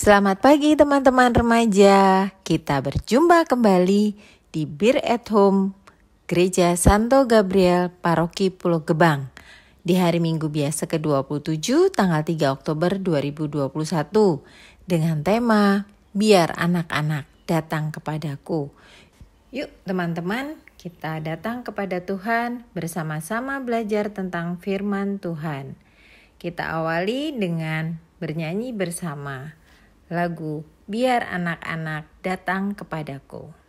Selamat pagi teman-teman remaja. Kita berjumpa kembali di Bir at Home Gereja Santo Gabriel Paroki Pulau Gebang di hari Minggu biasa ke-27 tanggal 3 Oktober 2021 dengan tema Biar Anak-anak Datang Kepadaku. Yuk teman-teman, kita datang kepada Tuhan bersama-sama belajar tentang firman Tuhan. Kita awali dengan bernyanyi bersama lagu Biar Anak-anak Datang Kepadaku.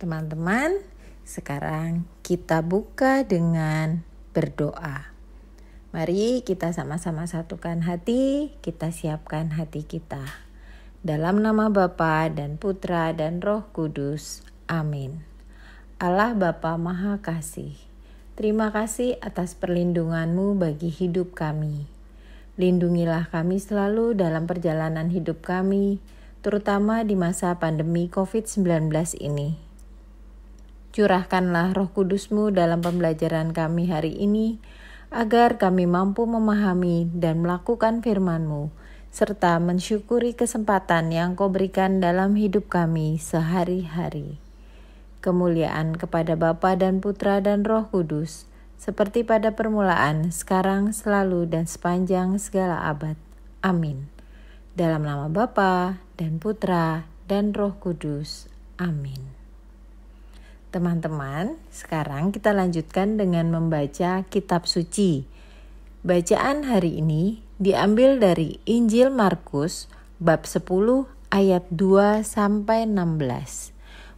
Teman-teman, sekarang kita buka dengan berdoa. Mari kita sama-sama satukan hati, kita siapkan hati kita. Dalam nama Bapa dan Putra dan Roh Kudus. Amin. Allah Bapa Maha Kasih, terima kasih atas perlindungan-Mu bagi hidup kami. Lindungilah kami selalu dalam perjalanan hidup kami, terutama di masa pandemi COVID-19 ini. Curahkanlah Roh Kudus-Mu dalam pembelajaran kami hari ini, agar kami mampu memahami dan melakukan firman-Mu, serta mensyukuri kesempatan yang Kau berikan dalam hidup kami sehari-hari. Kemuliaan kepada Bapa dan Putra dan Roh Kudus, seperti pada permulaan, sekarang, selalu, dan sepanjang segala abad. Amin. Dalam nama Bapa dan Putra dan Roh Kudus. Amin. Teman-teman, sekarang kita lanjutkan dengan membaca kitab suci. Bacaan hari ini diambil dari Injil Markus bab 10 ayat 2 sampai 16.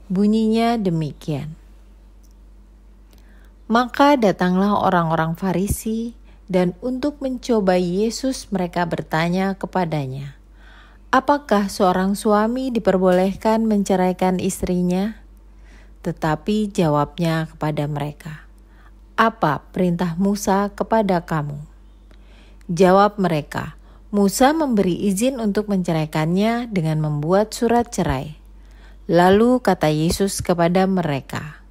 Bunyinya demikian. Maka datanglah orang-orang Farisi dan untuk mencoba Yesus mereka bertanya kepadanya, "Apakah seorang suami diperbolehkan menceraikan istrinya?" Tetapi jawabnya kepada mereka, "Apa perintah Musa kepada kamu?" Jawab mereka, "Musa memberi izin untuk menceraikannya dengan membuat surat cerai." Lalu kata Yesus kepada mereka,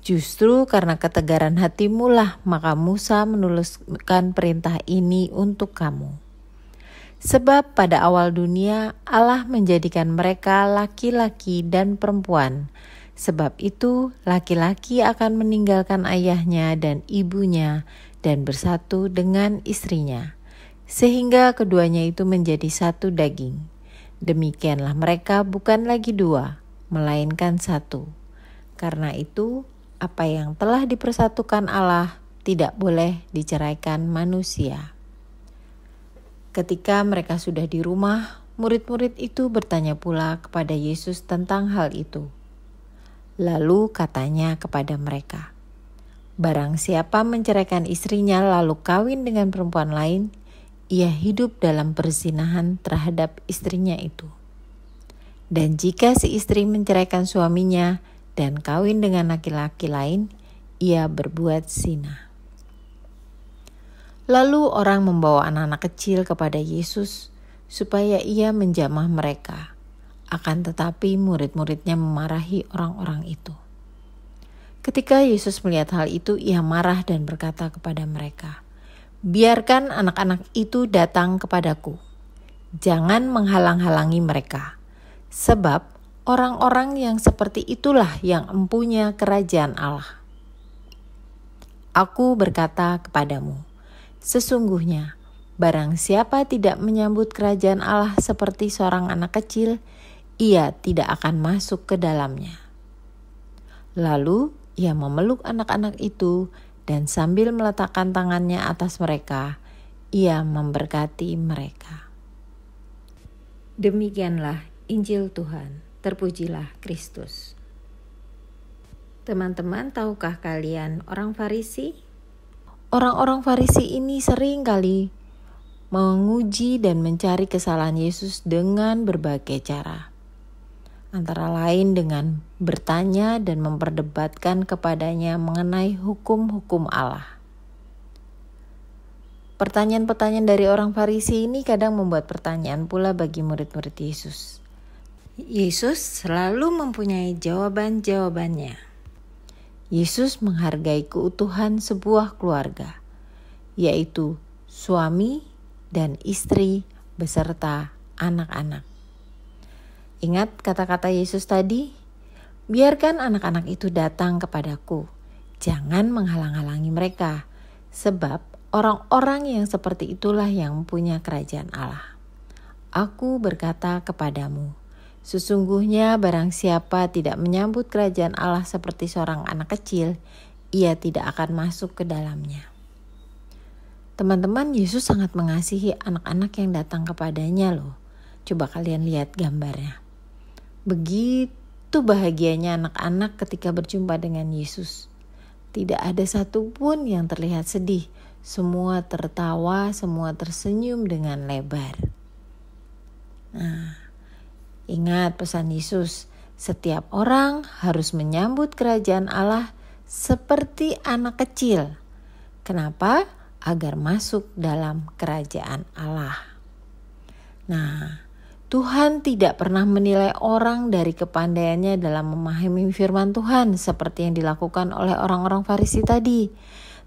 "Justru karena ketegaran hatimu lah maka Musa menuliskan perintah ini untuk kamu. Sebab pada awal dunia Allah menjadikan mereka laki-laki dan perempuan. Sebab itu, laki-laki akan meninggalkan ayahnya dan ibunya dan bersatu dengan istrinya, sehingga keduanya itu menjadi satu daging. Demikianlah mereka bukan lagi dua, melainkan satu. Karena itu, apa yang telah dipersatukan Allah tidak boleh diceraikan manusia." Ketika mereka sudah di rumah, murid-murid itu bertanya pula kepada Yesus tentang hal itu. Lalu katanya kepada mereka, "Barang siapa menceraikan istrinya lalu kawin dengan perempuan lain, ia hidup dalam perzinahan terhadap istrinya itu. Dan jika si istri menceraikan suaminya dan kawin dengan laki-laki lain, ia berbuat zina." Lalu orang membawa anak-anak kecil kepada Yesus supaya ia menjamah mereka. Akan tetapi murid-muridnya memarahi orang-orang itu. Ketika Yesus melihat hal itu, ia marah dan berkata kepada mereka, Biarkan anak-anak itu datang kepadaku. Jangan menghalang-halangi mereka, sebab orang-orang yang seperti itulah yang empunya kerajaan Allah. Aku berkata kepadamu, sesungguhnya barang siapa tidak menyambut kerajaan Allah seperti seorang anak kecil, ia tidak akan masuk ke dalamnya. Lalu ia memeluk anak-anak itu dan sambil meletakkan tangannya atas mereka, ia memberkati mereka. Demikianlah Injil Tuhan. Terpujilah Kristus. Teman-teman, tahukah kalian orang Farisi? Orang-orang Farisi ini sering kali menguji dan mencari kesalahan Yesus dengan berbagai cara. Antara lain dengan bertanya dan memperdebatkan kepadanya mengenai hukum-hukum Allah. Pertanyaan-pertanyaan dari orang Farisi ini kadang membuat pertanyaan pula bagi murid-murid Yesus. Yesus selalu mempunyai jawaban-jawabannya. Yesus menghargai keutuhan sebuah keluarga, yaitu suami dan istri beserta anak-anak. Ingat kata-kata Yesus tadi? Biarkan anak-anak itu datang kepadaku. Jangan menghalang-halangi mereka, sebab orang-orang yang seperti itulah yang punya kerajaan Allah. Aku berkata kepadamu, sesungguhnya barang siapa tidak menyambut kerajaan Allah seperti seorang anak kecil, ia tidak akan masuk ke dalamnya. Teman-teman, Yesus sangat mengasihi anak-anak yang datang kepadanya loh. Coba kalian lihat gambarnya. Begitu bahagianya anak-anak ketika berjumpa dengan Yesus. Tidak ada satupun yang terlihat sedih. Semua tertawa, semua tersenyum dengan lebar. Nah, ingat pesan Yesus, setiap orang harus menyambut kerajaan Allah seperti anak kecil. Kenapa? Agar masuk dalam kerajaan Allah. Nah, Tuhan tidak pernah menilai orang dari kepandaiannya dalam memahami firman Tuhan seperti yang dilakukan oleh orang-orang Farisi tadi.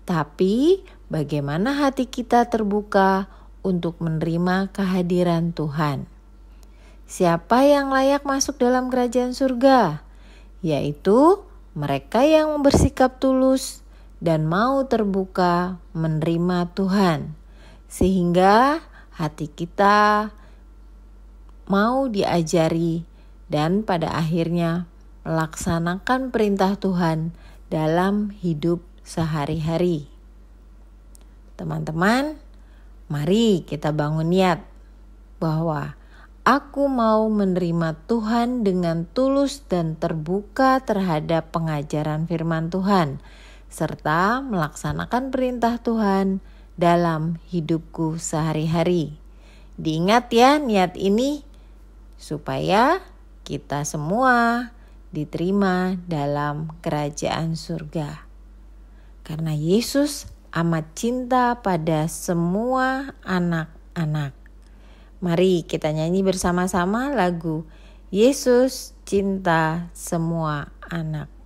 Tapi bagaimana hati kita terbuka untuk menerima kehadiran Tuhan. Siapa yang layak masuk dalam kerajaan surga? Yaitu mereka yang bersikap tulus dan mau terbuka menerima Tuhan. Sehingga hati kita mau diajari dan pada akhirnya melaksanakan perintah Tuhan dalam hidup sehari-hari. Teman-teman, mari kita bangun niat bahwa aku mau menerima Tuhan dengan tulus dan terbuka terhadap pengajaran firman Tuhan, serta melaksanakan perintah Tuhan dalam hidupku sehari-hari. Diingat ya niat ini, supaya kita semua diterima dalam kerajaan surga. Karena Yesus amat cinta pada semua anak-anak. Mari kita nyanyi bersama-sama lagu Yesus Cinta Semua Anak.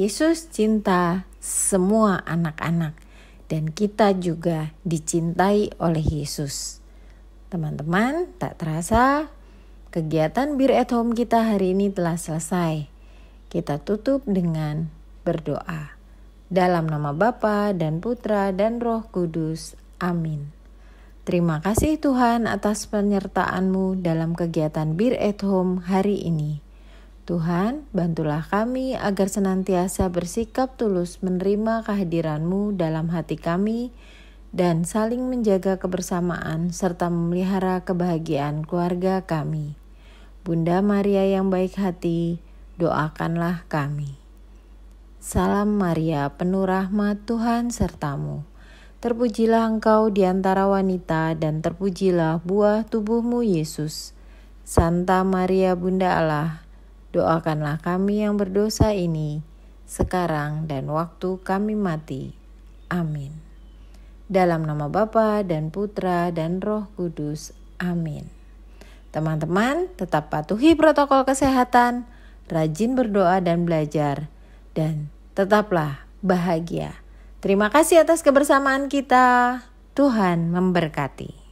Yesus cinta semua anak-anak dan kita juga dicintai oleh Yesus. Teman-teman, tak terasa kegiatan Bir at Home kita hari ini telah selesai. Kita tutup dengan berdoa. Dalam nama Bapa dan Putra dan Roh Kudus. Amin. Terima kasih Tuhan atas penyertaan-Mu dalam kegiatan Bir at Home hari ini. Tuhan, bantulah kami agar senantiasa bersikap tulus menerima kehadiran-Mu dalam hati kami dan saling menjaga kebersamaan serta memelihara kebahagiaan keluarga kami. Bunda Maria yang baik hati, doakanlah kami. Salam Maria, penuh rahmat, Tuhan sertamu. Terpujilah engkau di antara wanita dan terpujilah buah tubuhmu Yesus. Santa Maria Bunda Allah, doakanlah kami yang berdosa ini, sekarang dan waktu kami mati. Amin. Dalam nama Bapa dan Putra dan Roh Kudus. Amin. Teman-teman, tetap patuhi protokol kesehatan, rajin berdoa dan belajar, dan tetaplah bahagia. Terima kasih atas kebersamaan kita. Tuhan memberkati.